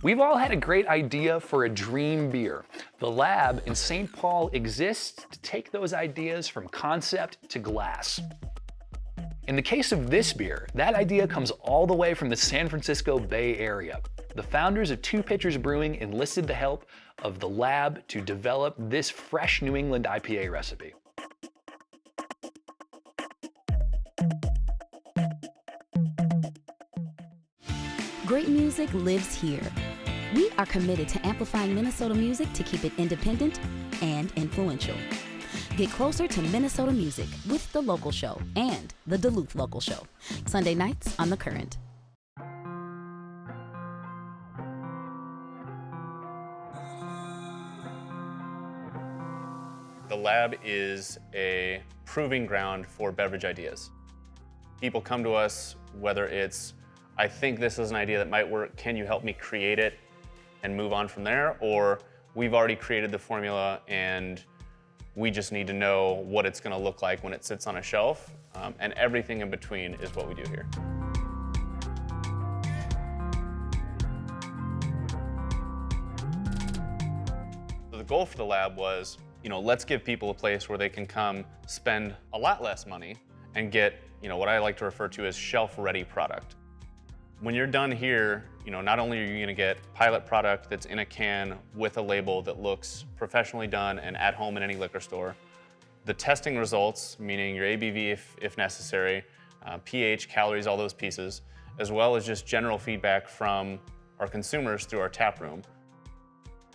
We've all had a great idea for a dream beer. The lab in St. Paul exists to take those ideas from concept to glass. In the case of this beer, that idea comes all the way from the San Francisco Bay Area. The founders of Pitchers Brewing enlisted the help of the lab to develop this fresh New England IPA recipe. Great music lives here. We are committed to amplifying Minnesota music to keep it independent and influential. Get closer to Minnesota music with The Local Show and The Duluth Local Show, Sunday nights on The Current. The lab is a proving ground for beverage ideas. People come to us, whether it's, I think this is an idea that might work, can you help me create it and move on from there? Or we've already created the formula and we just need to know what it's gonna look like when it sits on a shelf. And everything in between is what we do here. So the goal for the lab was, let's give people a place where they can come spend a lot less money and get, what I like to refer to as shelf-ready product. When you're done here, not only are you gonna get pilot product that's in a can with a label that looks professionally done and at home in any liquor store, the testing results, meaning your ABV if necessary, pH, calories, all those pieces, as well as just general feedback from our consumers through our tap room.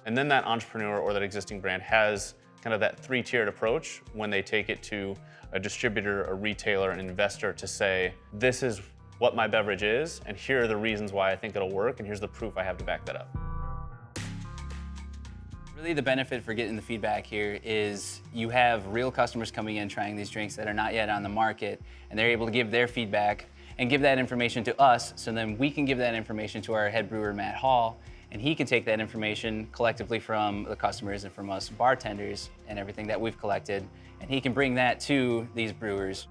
And then that entrepreneur or that existing brand has kind of that three-tiered approach when they take it to a distributor, a retailer, an investor to say, this is what my beverage is, and here are the reasons why I think it'll work, and here's the proof I have to back that up. Really the benefit for getting the feedback here is you have real customers coming in trying these drinks that are not yet on the market, and they're able to give their feedback and give that information to us, so then we can give that information to our head brewer, Matt Hall, and he can take that information collectively from the customers and from us bartenders and everything that we've collected, and he can bring that to these brewers.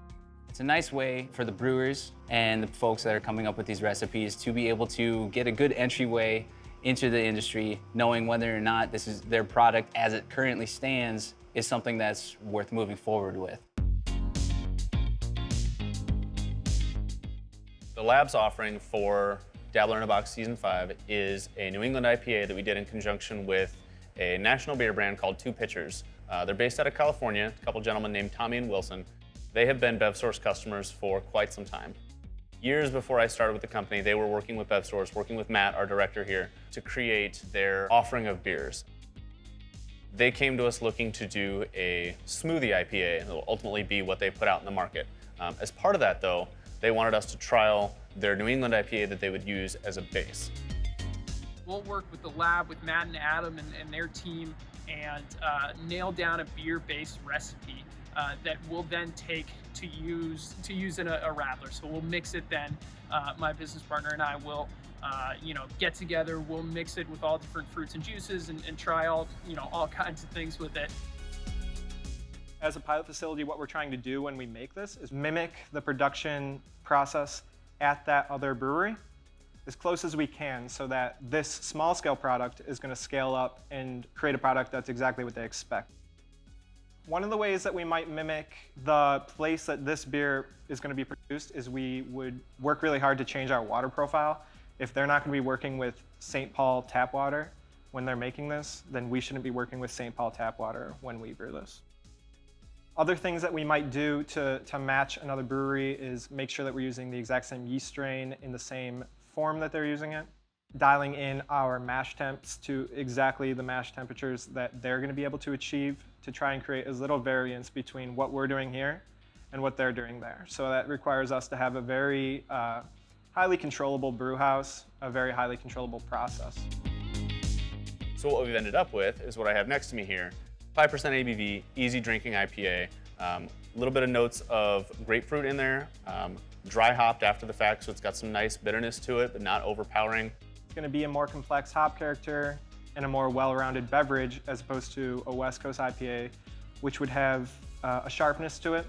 It's a nice way for the brewers and the folks that are coming up with these recipes to be able to get a good entryway into the industry, knowing whether or not this is their product as it currently stands is something that's worth moving forward with. The lab's offering for Dabbler in a Box Season 5 is a New England IPA that we did in conjunction with a national beer brand called Pitchers. They're based out of California, a couple gentlemen named Tommy and Wilson. They have been BevSource customers for quite some time. Years before I started with the company, they were working with BevSource, working with Matt, our director here, to create their offering of beers. They came to us looking to do a smoothie IPA, and it will ultimately be what they put out in the market. As part of that, though, they wanted us to trial their New England IPA that they would use as a base. We'll work with the lab, with Matt and Adam and their team, and nail down a beer-based recipe that we'll then take to use in a radler. So we'll mix it then. My business partner and I will, get together. We'll mix it with all different fruits and juices and try all kinds of things with it. As a pilot facility, what we're trying to do when we make this is mimic the production process at that other brewery as close as we can, so that this small-scale product is going to scale up and create a product that's exactly what they expect. One of the ways that we might mimic the place that this beer is going to be produced is we would work really hard to change our water profile. If they're not going to be working with St. Paul tap water when they're making this, then we shouldn't be working with St. Paul tap water when we brew this. Other things that we might do to match another brewery is make sure that we're using the exact same yeast strain in the same form that they're using it. Dialing in our mash temps to exactly the mash temperatures that they're going to be able to achieve to try and create as little variance between what we're doing here and what they're doing there. So that requires us to have a very highly controllable brew house, a very highly controllable process. So what we've ended up with is what I have next to me here. 5% ABV, easy drinking IPA. A little bit of notes of grapefruit in there, dry hopped after the fact, so it's got some nice bitterness to it, but not overpowering. It's going to be a more complex hop character and a more well-rounded beverage as opposed to a West Coast IPA, which would have a sharpness to it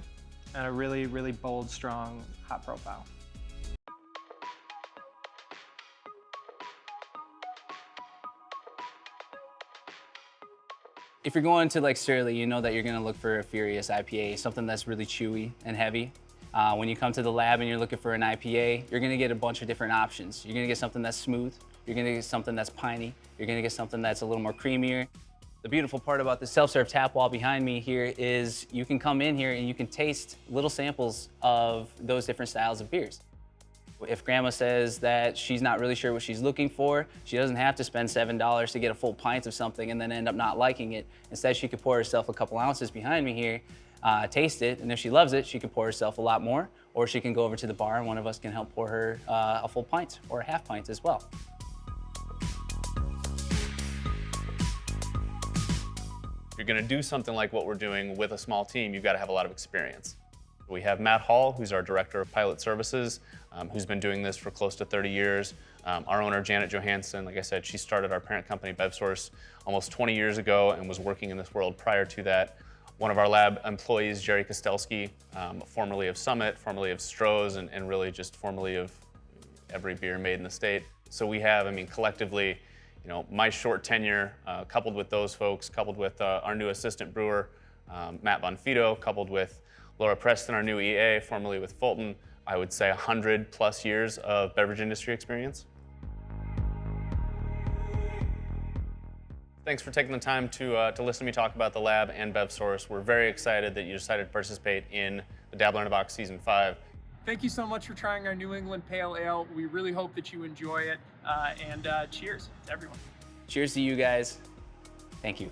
and a really, really bold, strong hop profile. If you're going to like Surly, you know that you're gonna look for a Furious IPA, something that's really chewy and heavy. When you come to the lab and you're looking for an IPA, you're gonna get a bunch of different options. You're gonna get something that's smooth, you're gonna get something that's piney, you're gonna get something that's a little more creamier. The beautiful part about the self-serve tap wall behind me here is you can come in here and you can taste little samples of those different styles of beers. If grandma says that she's not really sure what she's looking for, she doesn't have to spend $7 to get a full pint of something and then end up not liking it. Instead, she could pour herself a couple ounces behind me here, taste it, and if she loves it, she could pour herself a lot more, or she can go over to the bar and one of us can help pour her a full pint or a half pint as well. If you're gonna do something like what we're doing with a small team, you've gotta have a lot of experience. We have Matt Hall, who's our Director of Pilot Services, who's been doing this for close to 30 years. Our owner, Janet Johansson, like I said, she started our parent company, BevSource, almost 20 years ago and was working in this world prior to that. One of our lab employees, Jerry Kostelski, formerly of Summit, formerly of Stroh's, and really just formerly of every beer made in the state. So we have, I mean, collectively, you know, my short tenure, coupled with those folks, coupled with our new assistant brewer, Matt Von Fido, coupled with Laura Preston, our new EA, formerly with Fulton, I would say 100+ years of beverage industry experience. Thanks for taking the time to listen to me talk about the lab and BevSource. We're very excited that you decided to participate in the Dabbler in a Box Season 5. Thank you so much for trying our New England Pale Ale. We really hope that you enjoy it, and cheers to everyone. Cheers to you guys. Thank you.